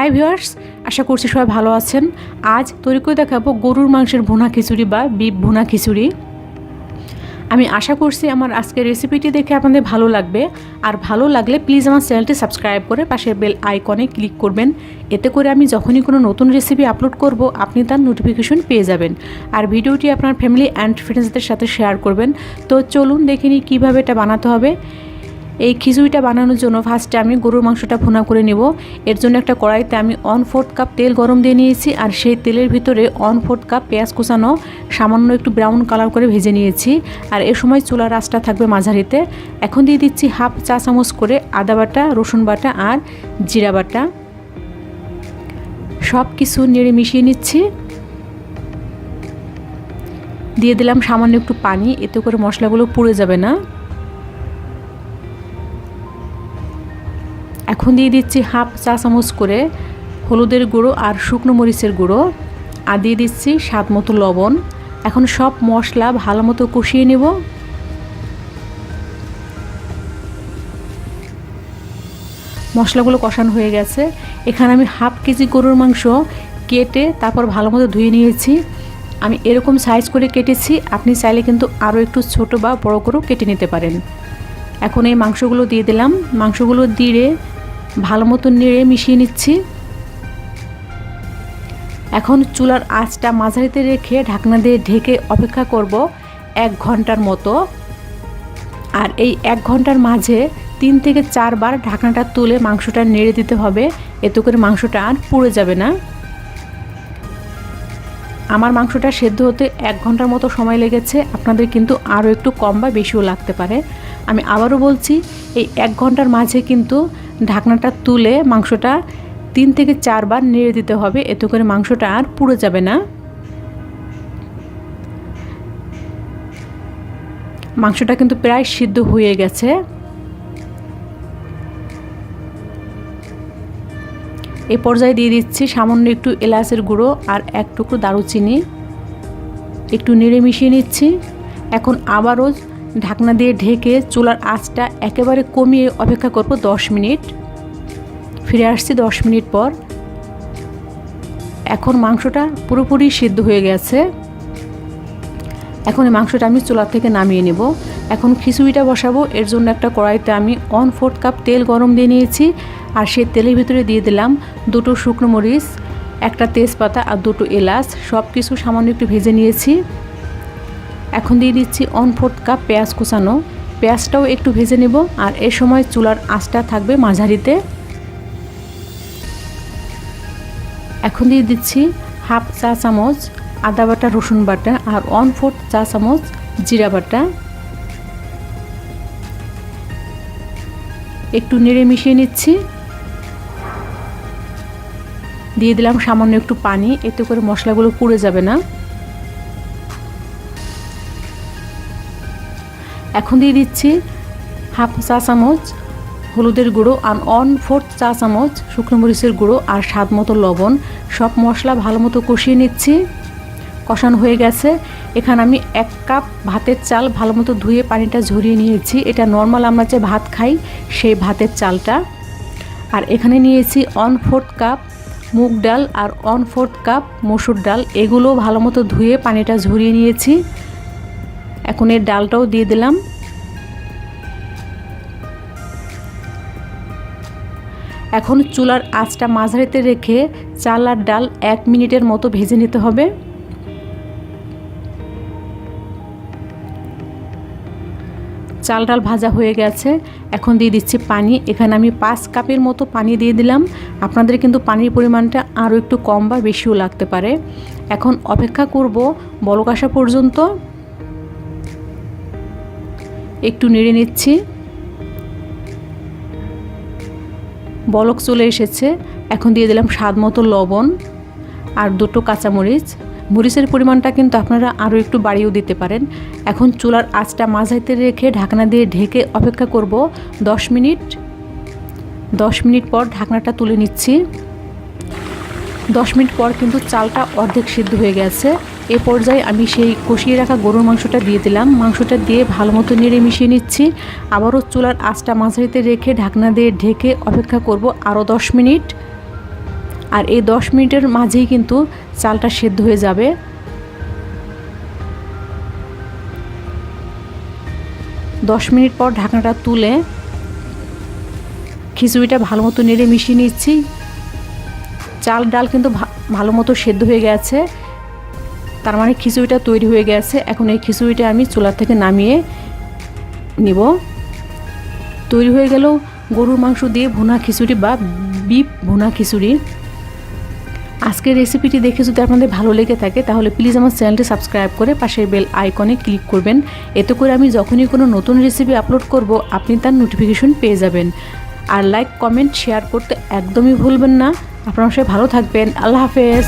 Hi viewers, আশা করছি সবাই ভালো আছেন। আজ তৈরি করে দেখাবো গরুর মাংসের ভুনা খিচুড়ি বা বিফ ভুনা খিচুড়ি। আমি আশা করছি আমার আজকের রেসিপিটি দেখে আপনাদের ভালো লাগবে। আর ভালো লাগলে প্লিজ আমার চ্যানেলটি সাবস্ক্রাইব করে পাশের বেল আইকনে ক্লিক করবেন। এতে করে আমি যখনই কোনো নতুন রেসিপি আপলোড করব আপনি তার নোটিফিকেশন পেয়ে যাবেন। আর ভিডিওটি আপনার ফ্যামিলি অ্যান্ড ফ্রেন্ডসদের সাথে শেয়ার করবেন। তো চলুন দেখে নিই কীভাবে এটা বানাতে হবে। এই খিচুড়িটা বানানোর জন্য ফার্স্টে আমি গরুর মাংসটা ভুনা করে নেব। এর জন্য একটা কড়াইতে আমি 1/4 কাপ তেল গরম দিয়ে নিয়েছি। আর সেই তেলের ভিতরে 1/4 কাপ পেঁয়াজ কুচানো সামান্য একটু ব্রাউন কালার করে ভেজে নিয়েছি। আর এ সময় চুলার আঁচটা থাকবে মাঝারিতে। এখন দিয়ে দিচ্ছি 1/2 চা চামচ করে আদা বাটা, রসুন বাটা আর জিরা বাটা। সব কিছু নেড়ে মিশিয়ে নিচ্ছি। দিয়ে দিলাম সামান্য একটু পানি, এতে করে মশলাগুলো পুড়ে যাবে না। এখন দিয়ে দিচ্ছি 1/2 চা চামচ করে হলুদের গুঁড়ো আর শুকনো মরিচের গুঁড়ো। আর দিয়ে দিচ্ছি স্বাদ মতো লবণ। এখন সব মশলা ভালো মতো কষিয়ে নেব। মশলাগুলো কষানো হয়ে গেছে। এখানে আমি 1/2 কেজি গরুর মাংস কেটে তারপর ভালো মতো ধুয়ে নিয়েছি। আমি এরকম সাইজ করে কেটেছি, আপনি চাইলে কিন্তু আরও একটু ছোট বা বড় করেও কেটে নিতে পারেন। এখন এই মাংসগুলো দিয়ে দিলাম। মাংসগুলো দিয়ে ভালো মতো নেড়ে মিশিয়ে নিচ্ছি। এখন চুলার আঁচটা মাঝারিতে রেখে ঢাকনা দিয়ে ঢেকে অপেক্ষা করব 1 ঘন্টার মতো। আর এই 1 ঘন্টার মাঝে 3 থেকে 4 বার ঢাকনাটা তুলে মাংসটা নেড়ে দিতে হবে। এতে করে মাংসটা আর পুড়ে যাবে না। আমার মাংসটা সেদ্ধ হতে 1 ঘন্টার মতো সময় লেগেছে। আপনাদের কিন্তু আরও একটু কম বা বেশিও লাগতে পারে। আমি আবারও বলছি, এই 1 ঘন্টার মাঝে কিন্তু ঢাকনাটা তুলে মাংসটা 3 থেকে 4 বার নেড়ে দিতে হবে। এতে করে মাংসটা আর পুড়ে যাবে না। মাংসটা কিন্তু প্রায় সিদ্ধ হয়ে গেছে। এই পর্যায়ে দিয়ে দিচ্ছি সামান্য একটু এলাচের গুঁড়ো আর 1 টুকরো দারুচিনি। একটু নেড়ে মিশিয়ে নিচ্ছি। এখন আবারও ঢাকনা দিয়ে ঢেকে চুলার আঁচটা একেবারে কমিয়ে অপেক্ষা করব 10 মিনিট। ফিরে আসছি 10 মিনিট পর। এখন মাংসটা পুরোপুরি সিদ্ধ হয়ে গেছে। এখন এই মাংসটা আমি চুলা থেকে নামিয়ে নেব। এখন খিচুড়িটা বসাবো। এর জন্য একটা কড়াইতে আমি 1/4 কাপ তেল গরম দিয়ে নিয়েছি। আর সেই তেলের ভিতরে দিয়ে দিলাম 2টো শুকনো মরিচ, একটা তেজপাতা আর 2টো এলাচ। সব কিছু সামান্য একটু ভেজে নিয়েছি। এখন দিয়ে দিচ্ছি 1/4 কাপ পেঁয়াজ কুচানো। পেঁয়াজটাও একটু ভেজে নেব। আর এ সময় চুলার আঁচটা থাকবে মাঝারিতে। এখন দিয়ে দিচ্ছি 1/2 চা চামচ আদা বাটা, রসুন বাটা আর 1/4 চা চামচ জিরা বাটা। একটু নেড়ে মিশিয়ে নিচ্ছি। দিয়ে দিলাম সামান্য একটু পানি, এতে করে মশলাগুলো পুড়ে যাবে না। এখন দিয়ে দিচ্ছি 1/2 চা চামচ হলুদের গুঁড়ো আর 1/4 চা চামচ শুকনো মরিচের গুঁড়ো আর স্বাদ মতো লবণ। সব মশলা ভালো মতো কষিয়ে নিচ্ছি। কষানো হয়ে গেছে। এখানে আমি 1 কাপ ভাতের চাল ভালো মতো ধুয়ে পানিটা ঝরিয়ে নিয়েছি। এটা নর্মাল আমরা যে ভাত খাই সেই ভাতের চালটা। আর এখানে নিয়েছি 1/4 কাপ মুগ ডাল আর 1/4 কাপ মসুর ডাল। এগুলো ভালো মতো ধুয়ে পানিটা ঝরিয়ে নিয়েছি। এখন এর ডালটাও দিয়ে দিলাম। এখন চুলার আঁচটা মাঝারিতে রেখে চাল আর ডাল 1 মিনিটের মতো ভেজে নিতে হবে। চাল ডাল ভাজা হয়ে গেছে। এখন দিয়ে দিচ্ছি পানি। এখানে আমি 5 কাপের মতো পানি দিয়ে দিলাম। আপনাদের কিন্তু পানির পরিমাণটা আরও একটু কম বা বেশিও লাগতে পারে। এখন অপেক্ষা করব বলক আসা পর্যন্ত। একটু নেড়ে নিচ্ছি। বলক চলে এসেছে। এখন দিয়ে দিলাম স্বাদ মতো লবণ আর 2টো কাঁচামরিচ। মরিচের পরিমাণটা কিন্তু আপনারা আরও একটু বাড়িয়েও দিতে পারেন। এখন চুলার আঁচটা মাঝারিতে রেখে ঢাকনা দিয়ে ঢেকে অপেক্ষা করব 10 মিনিট। 10 মিনিট পর ঢাকনাটা তুলে নিচ্ছি। 10 মিনিট পর কিন্তু চালটা অর্ধেক সিদ্ধ হয়ে গেছে। এ পর্যায়ে আমি সেই কষিয়ে রাখা গরুর মাংসটা দিয়ে দিলাম। মাংসটা দিয়ে ভালো মতো নেড়ে মিশিয়ে নিচ্ছি। আবারও চুলার আঁচটা মাঝারিতে রেখে ঢাকনা দিয়ে ঢেকে অপেক্ষা করব আরও 10 মিনিট। আর এই 10 মিনিটের মাঝেই কিন্তু চালটা সেদ্ধ হয়ে যাবে। দশ মিনিট পর ঢাকনাটা তুলে খিচুড়িটা ভালো মতো নেড়ে মিশিয়ে নিচ্ছি। চাল ডাল কিন্তু ভালো মতো সেদ্ধ হয়ে গেছে, তার মানে খিচুড়িটা তৈরি হয়ে গেছে। এখন এই খিচুড়িটা আমি চুলা থেকে নামিয়ে নিব। তৈরি হয়ে গেল গরুর মাংস দিয়ে ভুনা খিচুড়ি বা বিফ ভুনা খিচুড়ি। আজকের রেসিপিটি দেখে যদি আপনাদের ভালো লেগে থাকে তাহলে প্লিজ আমার চ্যানেলটি সাবস্ক্রাইব করে পাশের বেল আইকনে ক্লিক করবেন। এতে করে আমি যখনই কোনো নতুন রেসিপি আপলোড করব আপনি তার নোটিফিকেশন পেয়ে যাবেন। আর লাইক কমেন্ট শেয়ার করতে একদমই ভুলবেন না। আপনারা সবাই ভালো থাকবেন। আল্লাহ হাফেজ।